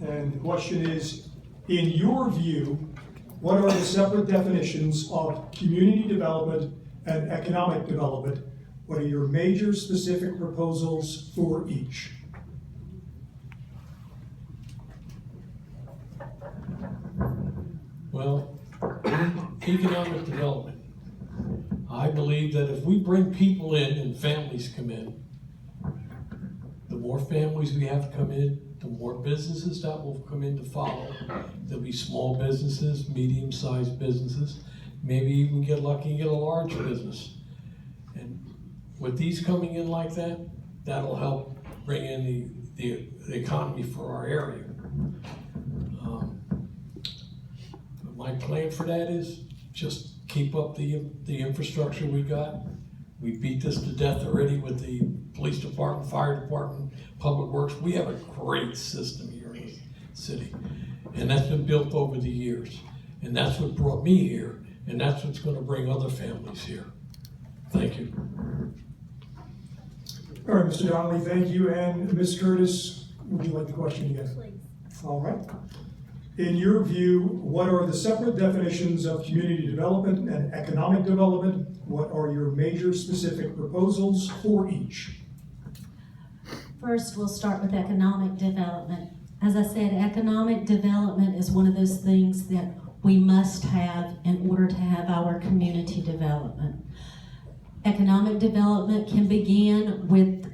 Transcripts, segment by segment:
And the question is, in your view, what are the separate definitions of community development and economic development? What are your major specific proposals for each? Well, economic development. I believe that if we bring people in and families come in, the more families we have come in, the more businesses that will come in to follow. There'll be small businesses, medium-sized businesses, maybe even get lucky and get a large business. And with these coming in like that, that'll help bring in the economy for our area. My plan for that is just keep up the infrastructure we got. We beat this to death already with the police department, fire department, public works. We have a great system here in the city. And that's been built over the years. And that's what brought me here. And that's what's going to bring other families here. Thank you. All right, Mr. Donnelly, thank you. And Ms. Curtis, would you like the question again? Please. All right. In your view, what are the separate definitions of community development and economic development? What are your major specific proposals for each? First, we'll start with economic development. As I said, economic development is one of those things that we must have in order to have our community development. Economic development can begin with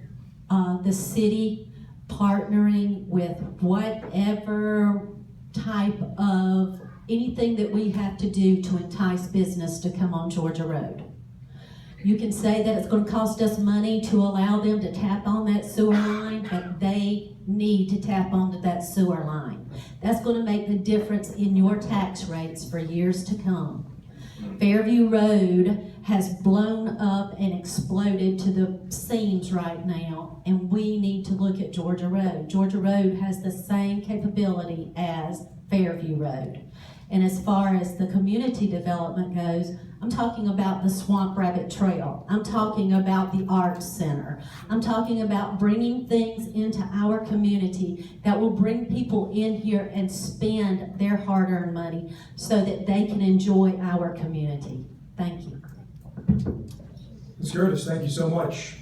the city partnering with whatever type of anything that we have to do to entice business to come on Georgia Road. You can say that it's going to cost us money to allow them to tap on that sewer line, but they need to tap onto that sewer line. That's going to make the difference in your tax rates for years to come. Fairview Road has blown up and exploded to the seams right now, and we need to look at Georgia Road. Georgia Road has the same capability as Fairview Road. And as far as the community development goes, I'm talking about the Swamp Rabbit Trail. I'm talking about the Arts Center. I'm talking about bringing things into our community that will bring people in here and spend their hard-earned money so that they can enjoy our community. Thank you. Ms. Curtis, thank you so much.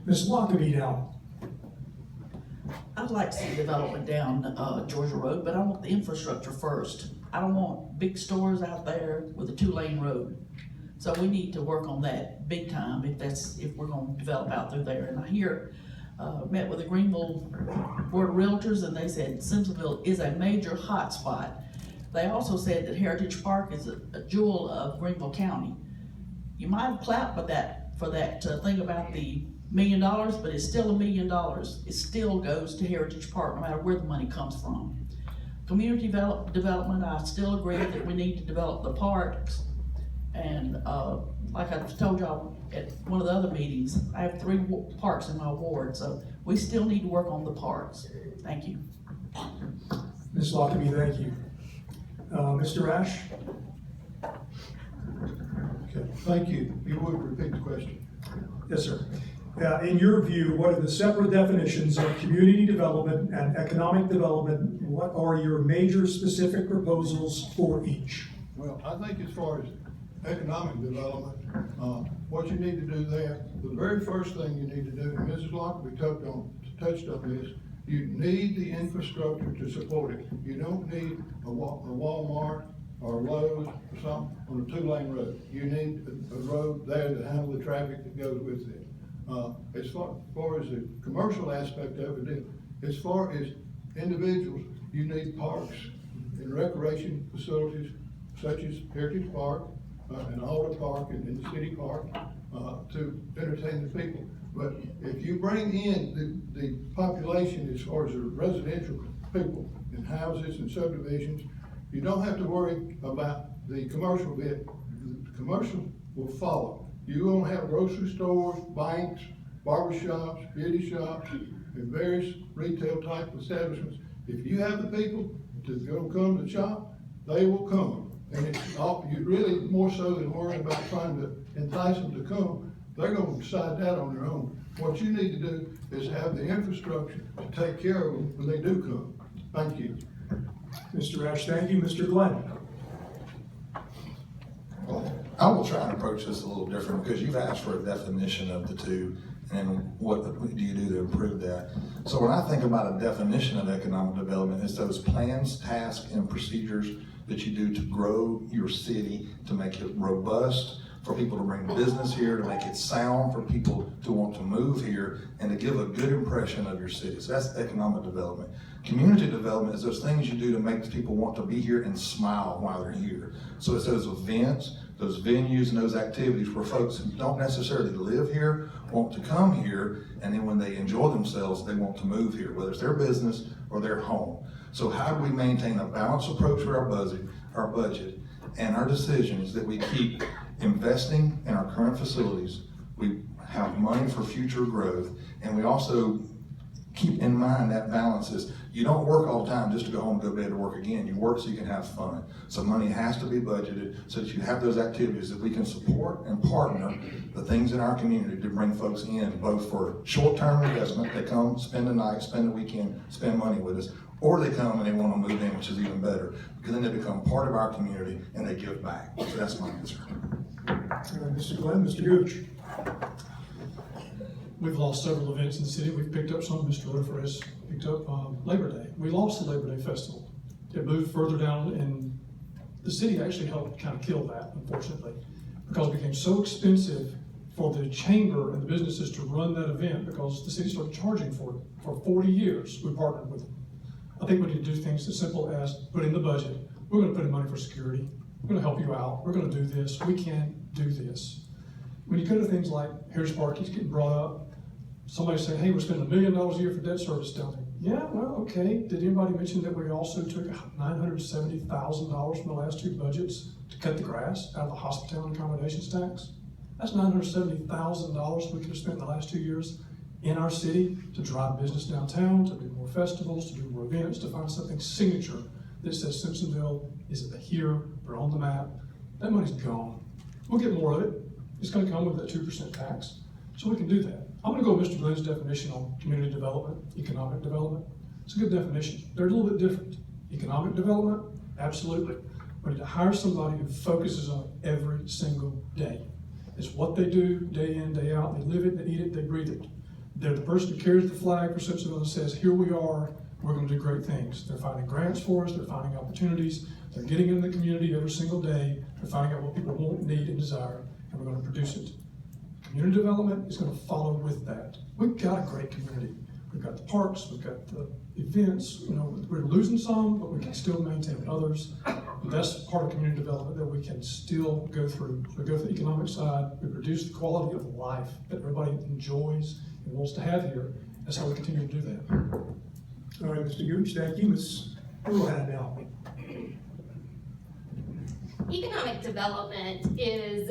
Ms. Lockerbie now. I'd like to see development down Georgia Road, but I want the infrastructure first. I don't want big stores out there with a 2-lane road. So we need to work on that big time if we're gonna develop out through there. And I met with the Greenville Board of Realtors, and they said Simpsonville is a major hot spot. They also said that Heritage Park is a jewel of Greenville County. You might have clapped for that thing about the $1 million, but it's still $1 million. It still goes to Heritage Park, no matter where the money comes from. Community development, I still agree that we need to develop the parks. And like I told y'all at one of the other meetings, I have 3 parks in my ward, so we still need to work on the parks. Thank you. Ms. Lockerbie, thank you. Mr. Ash? Okay, thank you. You would repeat the question. Yes, sir. In your view, what are the separate definitions of community development and economic development? What are your major specific proposals for each? Well, I think as far as economic development, what you need to do there, the very first thing you need to do, and Mrs. Lockerbie touched on this, you need the infrastructure to support it. You don't need a Walmart or Lowe's or something on a 2-lane road. You need a road there to handle the traffic that goes with it. As far as the commercial aspect of it, as far as individuals, you need parks and recreation facilities such as Heritage Park and Alder Park and the City Park to entertain the people. But if you bring in the population as far as the residential people in houses and subdivisions, you don't have to worry about the commercial bit. The commercial will follow. You're gonna have grocery stores, banks, barbershops, beauty shops, and various retail type establishments. If you have the people to come to shop, they will come. And it's all, you really, more so than worrying about trying to entice them to come, they're gonna decide that on their own. What you need to do is have the infrastructure to take care of them when they do come. Thank you. Mr. Ash, thank you. Mr. Glenn? I will try and approach this a little different because you've asked for a definition of the two and what do you do to improve that. So when I think about a definition of economic development, it's those plans, tasks, and procedures that you do to grow your city, to make it robust, for people to bring business here, to make it sound, for people to want to move here, and to give a good impression of your city. So that's economic development. Community development is those things you do to make people want to be here and smile while they're here. So it's those events, those venues, and those activities where folks who don't necessarily live here want to come here, and then when they enjoy themselves, they want to move here, whether it's their business or their home. So how do we maintain a balanced approach for our budget, and our decisions that we keep investing in our current facilities, we have money for future growth, and we also keep in mind that balance is you don't work all the time just to go home and go to bed to work again. You work so you can have fun. So money has to be budgeted so that you have those activities that we can support and partner the things in our community to bring folks in, both for short-term investment, they come, spend the night, spend the weekend, spend money with us, or they come and they want to move in, which is even better, because then they become part of our community and they give back. So that's my answer. Mr. Glenn, Mr. Gooch? We've lost several events in the city. We've picked up some. Mr. Rutherford has picked up Labor Day. We lost the Labor Day Festival. It moved further down, and the city actually helped kind of kill that, unfortunately, because it became so expensive for the chamber and the businesses to run that event because the city started charging for it. For 40 years, we partnered with them. I think we need to do things as simple as put in the budget. We're going to put in money for security. We're going to help you out. We're going to do this. We can do this. When you go to things like Harris Park keeps getting brought up, somebody say, hey, we're spending $1 million a year for debt service down there. Yeah, well, okay. Did anybody mention that we also took $970,000 from the last two budgets to cut the grass out of the hospitality accommodations tax? That's $970,000 we could have spent in the last 2 years in our city to drive business downtown, to do more festivals, to do more events, to find something signature that says Simpsonville is here, we're on the map. That money's gone. We'll get more of it. It's going to come with that 2% tax. So we can do that. I'm going to go with Mr. Glenn's definition on community development, economic development. It's a good definition. They're a little bit different. Economic development, absolutely. We need to hire somebody who focuses on it every single day. It's what they do day in, day out. They live it, they eat it, they breathe it. They're the person who carries the flag for Simpsonville and says, here we are, we're going to do great things. They're finding grants for us, they're finding opportunities, they're getting in the community every single day, they're finding out what people want, need, and desire, and we're going to produce it. Community development is going to follow with that. We've got a great community. We've got the parks, we've got the events, we're losing some, but we can still maintain others. That's part of community development that we can still go through. We go through the economic side, we produce the quality of life that everybody enjoys and wants to have here. That's how we continue to do that. All right, Mr. Gooch, thank you. Ms. Hurlhan now. Economic development is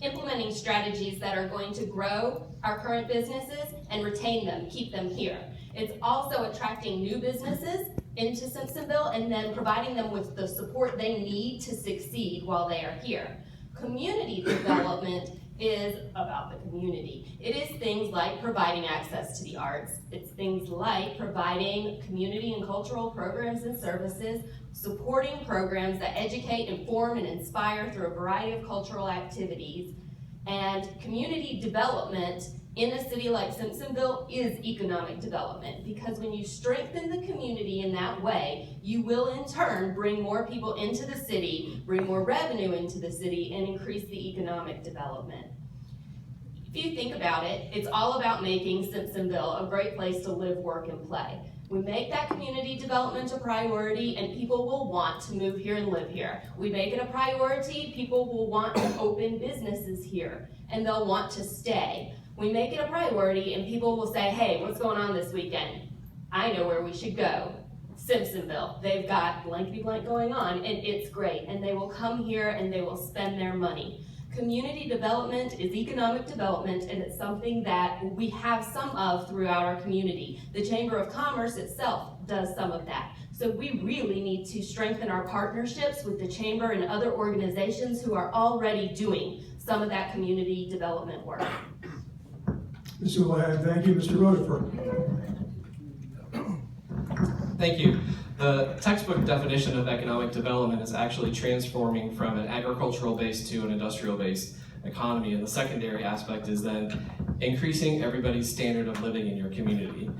implementing strategies that are going to grow our current businesses and retain them, keep them here. It's also attracting new businesses into Simpsonville and then providing them with the support they need to succeed while they are here. Community development is about the community. It is things like providing access to the arts. It's things like providing community and cultural programs and services, supporting programs that educate, inform, and inspire through a variety of cultural activities. And community development in a city like Simpsonville is economic development, because when you strengthen the community in that way, you will in turn bring more people into the city, bring more revenue into the city, and increase the economic development. If you think about it, it's all about making Simpsonville a great place to live, work, and play. We make that community development a priority, and people will want to move here and live here. We make it a priority, people will want to open businesses here, and they'll want to stay. We make it a priority, and people will say, hey, what's going on this weekend? I know where we should go. Simpsonville. They've got blankety blank going on, and it's great. And they will come here, and they will spend their money. Community development is economic development, and it's something that we have some of throughout our community. The Chamber of Commerce itself does some of that. So we really need to strengthen our partnerships with the Chamber and other organizations who are already doing some of that community development work. Ms. Hurlhan, thank you. Mr. Rutherford. Thank you. The textbook definition of economic development is actually transforming from an agricultural base to an industrial base economy, and the secondary aspect is then increasing everybody's standard of living in your community.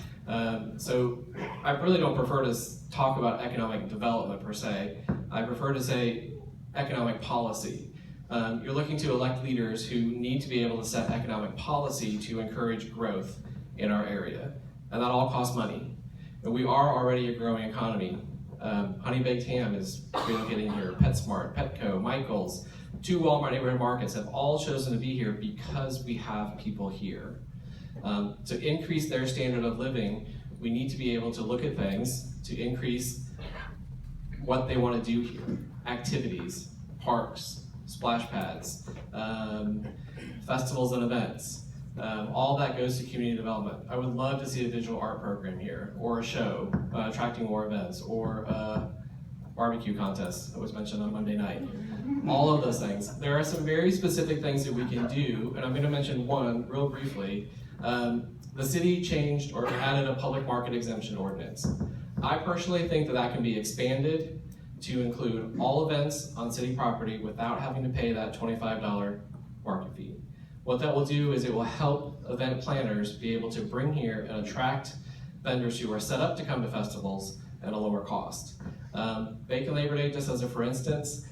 So I really don't prefer to talk about economic development per se. I prefer to say economic policy. You're looking to elect leaders who need to be able to set economic policy to encourage growth in our area, and that all costs money. And we are already a growing economy. Honey Baked Ham is relocating here, PetSmart, Petco, Michaels, 2 Walmart neighborhood markets have all chosen to be here because we have people here. To increase their standard of living, we need to be able to look at things to increase what they want to do here. Activities, parks, splash pads, festivals and events. All that goes to community development. I would love to see a visual art program here, or a show attracting more events, or a barbecue contest that was mentioned on Monday night. All of those things. There are some very specific things that we can do, and I'm going to mention one real briefly. The city changed or added a public market exemption ordinance. I personally think that that can be expanded to include all events on city property without having to pay that $25 market fee. What that will do is it will help event planners be able to bring here and attract vendors who are set up to come to festivals at a lower cost. Bacon Labor Day, just as a for instance,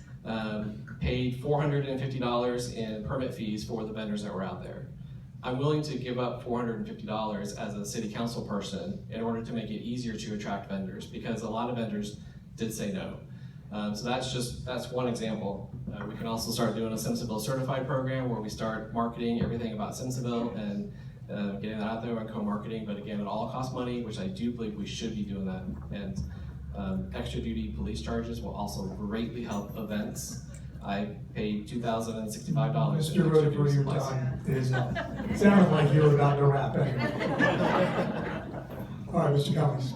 paid $450 in permit fees for the vendors that were out there. I'm willing to give up $450 as a city council person in order to make it easier to attract vendors, because a lot of vendors did say no. So that's one example. We can also start doing a Simpsonville certified program where we start marketing everything about Simpsonville and getting that out there and co-marketing, but again, it all costs money, which I do believe we should be doing that. And extra duty police charges will also greatly help events. I paid $2,065. Mr. Rutherford, your time is up. It sounded like you were about to wrap it. All right, Mr. Cummings.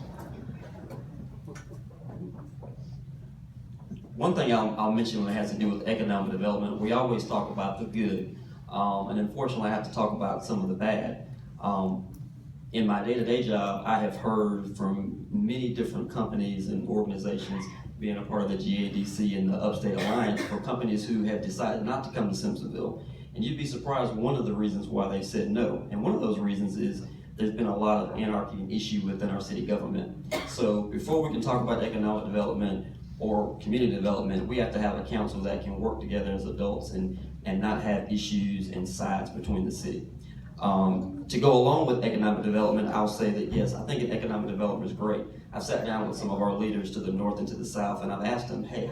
One thing I'll mention when it has to do with economic development, we always talk about the good, and unfortunately I have to talk about some of the bad. In my day-to-day job, I have heard from many different companies and organizations, being a part of the GADC and the Upstate Alliance, for companies who have decided not to come to Simpsonville. And you'd be surprised one of the reasons why they said no. And one of those reasons is there's been a lot of anarchy and issue within our city government. So before we can talk about economic development or community development, we have to have a council that can work together as adults and not have issues and sides between the city. To go along with economic development, I'll say that yes, I think economic development is great. I've sat down with some of our leaders to the north and to the south, and I've asked them, hey,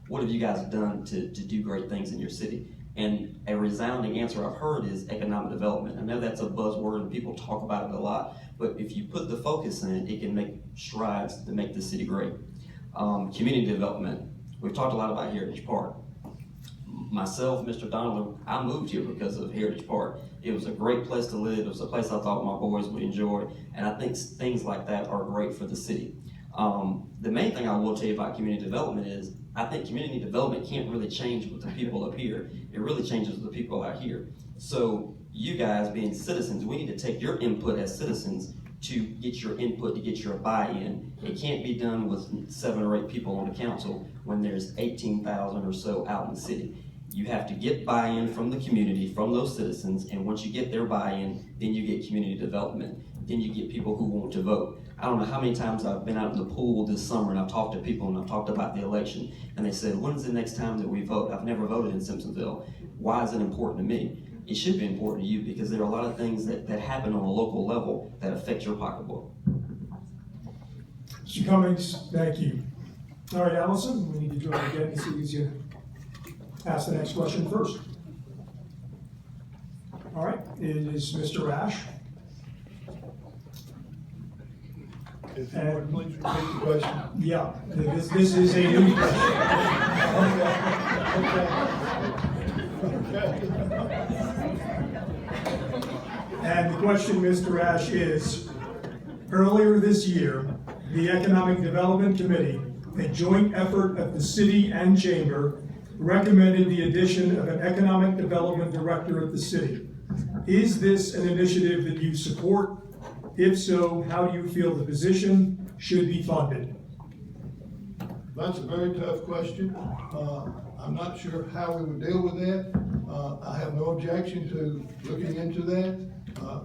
what have you guys done to do great things in your city? And a resounding answer I've heard is economic development. I know that's a buzzword and people talk about it a lot, but if you put the focus in it, it can make strides to make the city great. Community development, we've talked a lot about Heritage Park. Myself, Mr. Donald, I moved here because of Heritage Park. It was a great place to live. It was a place I thought my boys would enjoy, and I think things like that are great for the city. The main thing I will tell you about community development is I think community development can't really change with the people up here. It really changes with the people out here. So you guys being citizens, we need to take your input as citizens to get your input, to get your buy-in. It can't be done with 7 or 8 people on the council when there's 18,000 or so out in the city. You have to get buy-in from the community, from those citizens, and once you get their buy-in, then you get community development. Then you get people who want to vote. I don't know how many times I've been out in the pool this summer and I've talked to people and I've talked about the election, and they said, when's the next time that we vote? I've never voted in Simpsonville. Why is it important to me? It should be important to you because there are a lot of things that happen on a local level that affect your pocketbook. Mr. Cummings, thank you. All right, Allison, we need to join again to see who's going to ask the next question first. All right, it is Mr. Rash. If you would please repeat the question. Yeah, this is a new question. And the question, Mr. Rash, is, earlier this year, the Economic Development Committee, a joint effort of the city and chamber, recommended the addition of an economic development director at the city. Is this an initiative that you support? If so, how do you feel the position should be funded? That's a very tough question. I'm not sure how we would deal with that. I have no objection to looking into that.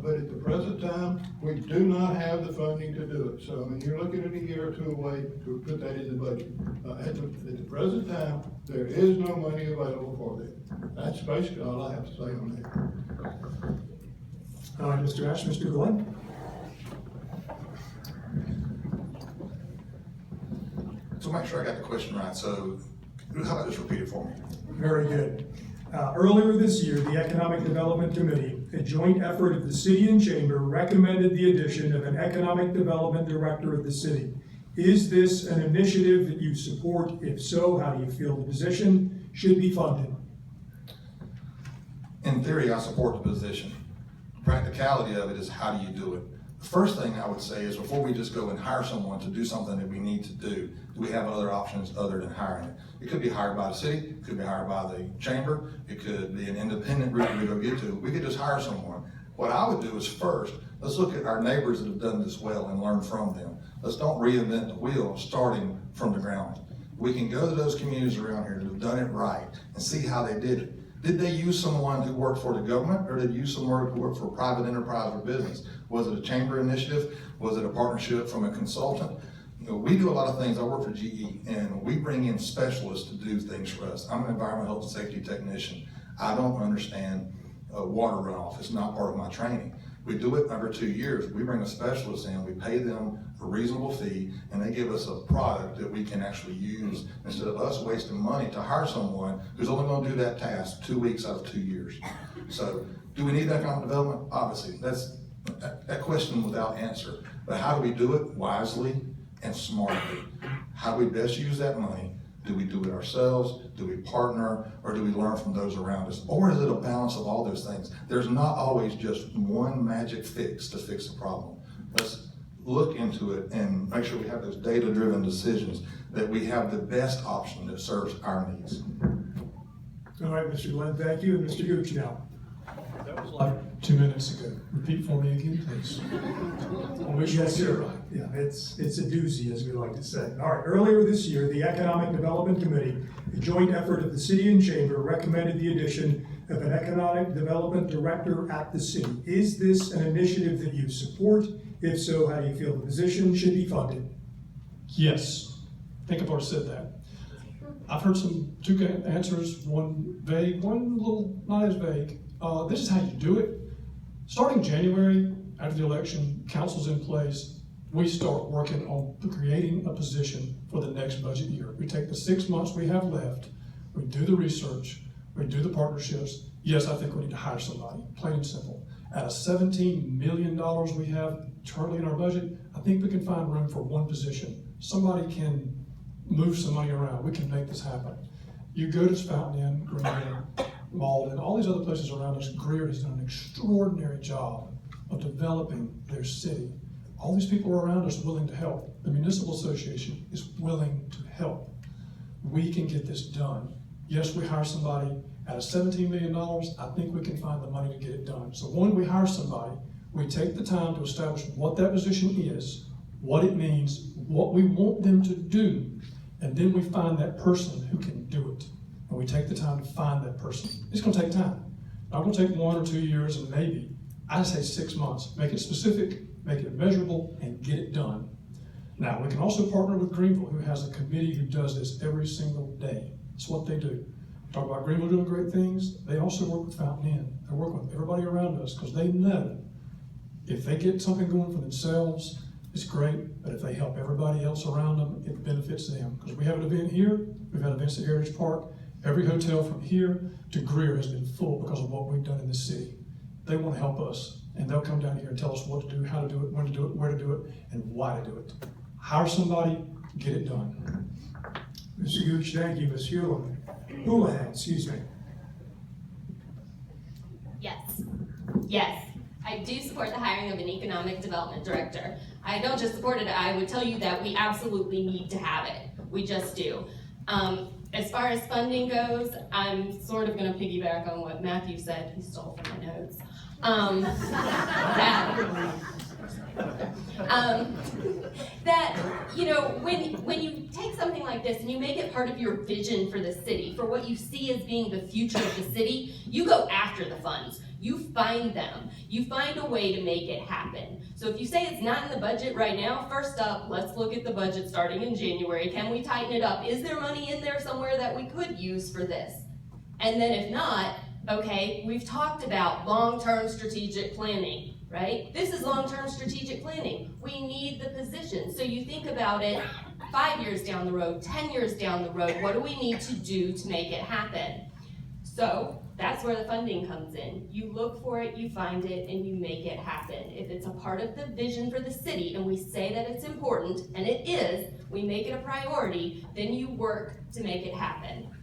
But at the present time, we do not have the funding to do it. So, I mean, you're looking at a year or two away to put that in the budget. At the present time, there is no money available for that. That's basically all I have to say on that. All right, Mr. Ash, Mr. Glenn? So make sure I got the question right. So how about just repeat it for me? Very good. Earlier this year, the Economic Development Committee, a joint effort of the city and chamber, recommended the addition of an economic development director of the city. Is this an initiative that you support? If so, how do you feel the position should be funded? In theory, I support the position. The practicality of it is how do you do it? The first thing I would say is before we just go and hire someone to do something that we need to do we have other options other than hiring it? It could be hired by the city, it could be hired by the chamber, it could be an independent route we go get to. We could just hire someone. What I would do is first, let's look at our neighbors that have done this well and learn from them. Let's don't reinvent the wheel starting from the ground. We can go to those communities around here that have done it right and see how they did it. Did they use someone who worked for the government, or did they use someone who worked for a private enterprise or business? Was it a chamber initiative? Was it a partnership from a consultant? You know, we do a lot of things. I work for GE, and we bring in specialists to do things for us. I'm an environmental health and safety technician. I don't understand water runoff. It's not part of my training. We do it every 2 years. We bring a specialist in, we pay them a reasonable fee, and they give us a product that we can actually use instead of us wasting money to hire someone who's only going to do that task 2 weeks out of 2 years. So, do we need economic development? Obviously, that's that question without answer. But how do we do it wisely and smartly? How do we best use that money? Do we do it ourselves? Do we partner? Or do we learn from those around us? Or is it a balance of all those things? There's not always just one magic fix to fix a problem. Let's look into it and make sure we have those data-driven decisions, that we have the best option that serves our needs. All right, Mr. Glenn, thank you. And Mr. Gooch now. That was like 2 minutes ago. Repeat for me again, please. I'll make sure I Yes, get it sir. right. Yeah, it's a doozy, as we like to say. All right, earlier this year, the Economic Development Committee, a joint effort of the city and chamber, recommended the addition of an economic development director at the city. Is this an initiative that you support? If so, how do you feel the position should be funded? Yes, I think I've already said that. I've heard two answers, one vague, one a little not as vague. This is how you do it. Starting January, after the election, council's in place, we start working on creating a position for the next budget year. We take the 6 months we have left, we do the research, we do the partnerships. Yes, I think we need to hire somebody, plain and simple. At a $17 million we have currently in our budget, I think we can find room for one position. Somebody can move some money around. We can make this happen. You go to Fountain Inn, Greenville, Malden, all these other places around us. Greer has done an extraordinary job of developing their city. All these people around us are willing to help. The Municipal Association is willing to help. We can get this done. Yes, we hire somebody at a $17 million. I think we can find the money to get it done. So when we hire somebody, we take the time to establish what that position is, what it means, what we want them to do, and then we find that person who can do it. And we take the time to find that person. It's gonna take time. Not gonna take 1 or 2 years, and maybe, I say 6 months. Make it specific, make it measurable, and get it done. Now, we can also partner with Greenville, who has a committee who does this every single day. It's what they do. Talk about Greenville doing great things. They also work with Fountain Inn. They work with everybody around us, because they know if they get something going for themselves, it's great, but if they help everybody else around them, it benefits them. Because we have an event here, we've had events at Heritage Park. Every hotel from here to Greer has been full because of what we've done in this city. They want to help us, and they'll come down here and tell us what to do, how to do it, when to do it, where to do it, and why to do it. Hire somebody, get it done. Mr. Gooch, thank you. Ms. Houlihan, excuse me. Yes. Yes. I do support the hiring of an economic development director. I don't just support it, I would tell you that we absolutely need to have it. We just do. As far as funding goes, I'm sort of gonna piggyback on what Matthew said. He stole from my notes. That, you know, when you take something like like this and you make it part of your vision for the city, for what you see as being the future of the city, you go after the funds. You find them. You find a way to make it happen. So if you say it's not in the budget right now, first up, let's look at the budget starting in January. Can we tighten it up? Is there money in there somewhere that we could use for this? And then if not, okay, we've talked about long-term strategic planning, right? This is long-term strategic planning. We need the position. So you think about it 5 years down the road, 10 years down the road, what do we need to do to make it happen? So that's where the funding comes in. You look for it, you find it, and you make it happen. If it's a part of the vision for the city, and we say that it's important, and it is, we make it a priority, then you work to make it happen.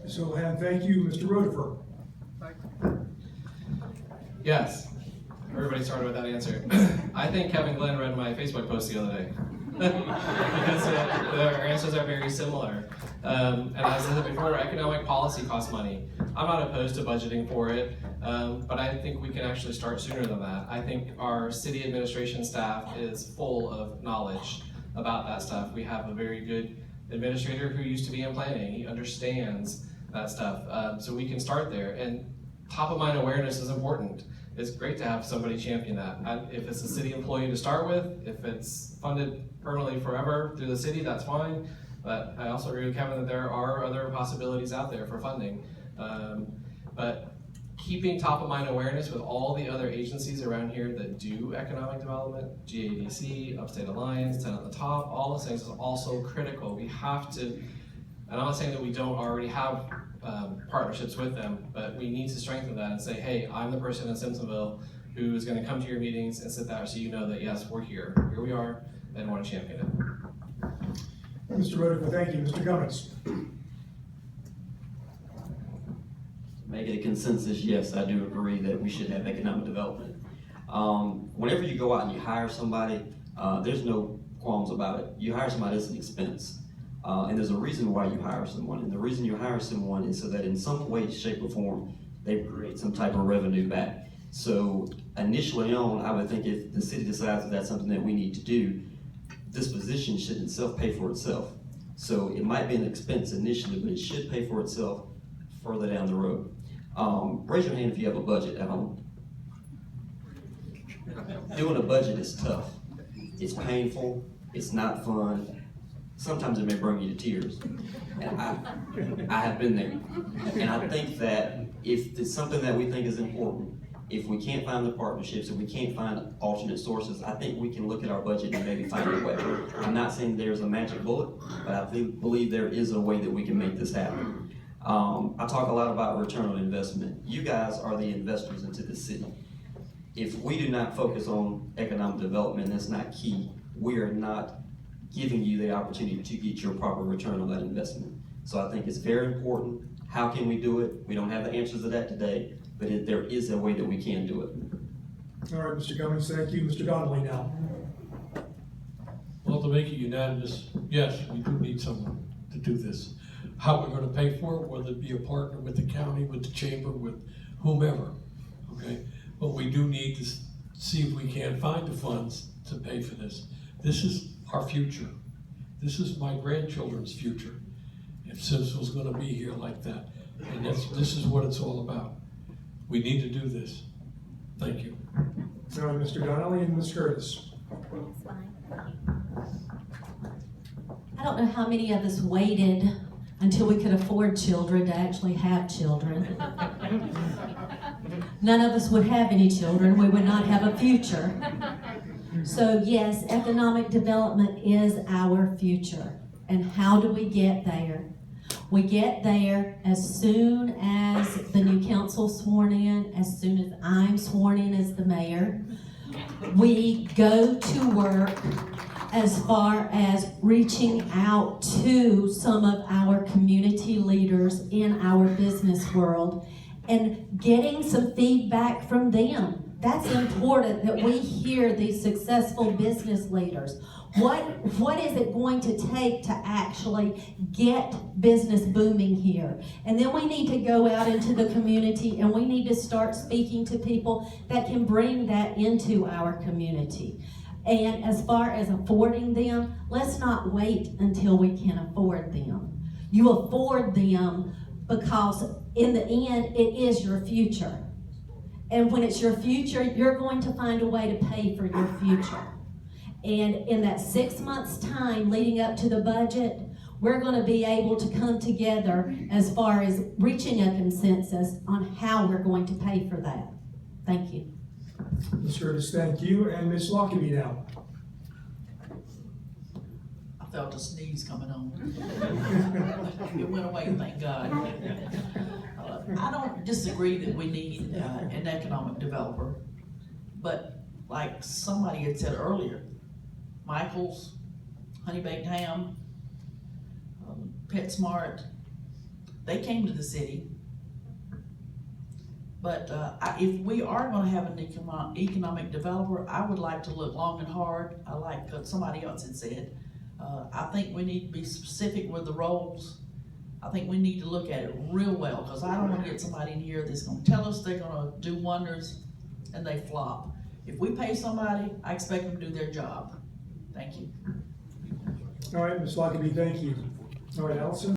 So, and thank you, Mr. Rutherford. Yes. Everybody started with that answer. I think Kevin Glenn read my Facebook post the other day. Because our answers are very similar. And as I said before, economic policy costs money. I'm not opposed to budgeting for it, but I think we can actually start sooner than that. I think our city administration staff is full of knowledge about that stuff. We have a very good administrator who used to be in planning. He understands that stuff. So we can start there. And top of mind awareness is important. It's great to have somebody champion that. If it's a city employee to start with, if it's funded permanently forever through the city, that's fine. But I also agree with Kevin that there are other possibilities out there for funding. But keeping top of mind awareness with all the other agencies around here that do economic development, GADC, Upstate Alliance, 10 at the Top, all those things is also critical. We have to, and I'm not saying that we don't already have partnerships with them, but we need to strengthen that and say, hey, I'm the person in Simpsonville who is going to come to your meetings and sit there so you know that yes, we're here. Here we are, and want to champion it. Mr. Rutherford, thank you. Mr. Cummings. Make it a consensus, yes, I do agree that we should have economic development. Whenever you go out and you hire somebody, there's no qualms about it. You hire somebody, it's an expense. And there's a reason why you hire someone. And the reason you hire someone is so that in some way, shape, or form, they create some type of revenue back. So initially on, I would think if the city decides that that's something that we need to do, this position should itself pay for itself. So it might be an expense initially, but it should pay for itself further down the road. Raise your hand if you have a budget at home. Doing a budget is tough. It's painful, it's not fun. Sometimes it may bring you to tears. And I have been there. And I think that if it's something that we think is important, if we can't find the partnerships, if we can't find alternate sources, I think we can look at our budget and maybe find a way. I'm not saying there's a magic bullet, but I believe there is a way that we can make this happen. I talk a lot about return on investment. You guys are the investors into the city. If we do not focus on economic development, that's not key. We are not giving you the opportunity to get your proper return on that investment. So I think it's very important. How can we do it? We don't have the answers to that today, but there is a way that we can do it. All right, Mr. Cummings, thank you. Mr. Donnelly now. Well, to make it unanimous, yes, we do need someone to do this. How we're gonna pay for it, whether it be a partner with the county, with the chamber, with whomever, okay? But we do need to see if we can find the funds to pay for this. This is our future. This is my grandchildren's future. If Simpsonville's gonna be here like that. And this is what it's all about. We need to do this. Thank you. All right, Mr. Donnelly and Ms. Curtis. I don't know how many of us waited until we could afford children to actually have children. None of us would have any children. We would not have a future. So yes, economic development is our future. And how do we get there? We get there as soon as the new council's sworn in, as soon as I'm sworn in as the mayor. We go to work as far as reaching out to some of our community leaders in our business world and getting some feedback from them. That's important that we hear these successful business leaders. What is it going to take to actually get business booming here? And then we need to go out into the community and we need to start speaking to people that can bring that into our community. And as far as affording them, let's not wait until we can afford them. You afford them because in the end, it is your future. And when it's your future, you're going to find a way to pay for your future. And in that 6 months' time leading up to the budget, we're going to be able to come together as far as reaching a consensus on how we're going to pay for that. Thank you. Ms. Curtis, thank you. And Ms. Lockaby now. I felt a sneeze coming on. It went away, thank God. I don't disagree that we need an economic developer, but like somebody had said earlier, Michael's, Honey Baked Ham, PetSmart, they came to the city. But if we are gonna have an economic developer, I would like to look long and hard. I like what somebody else had said. I think we need to be specific with the roles. I think we need to look at it real well, because I don't wanna get somebody in here that's gonna tell us they're gonna do wonders and they flop. If we pay somebody, I expect them to do their job. Thank you. All right, Ms. Lockaby, thank you. All right, Allison?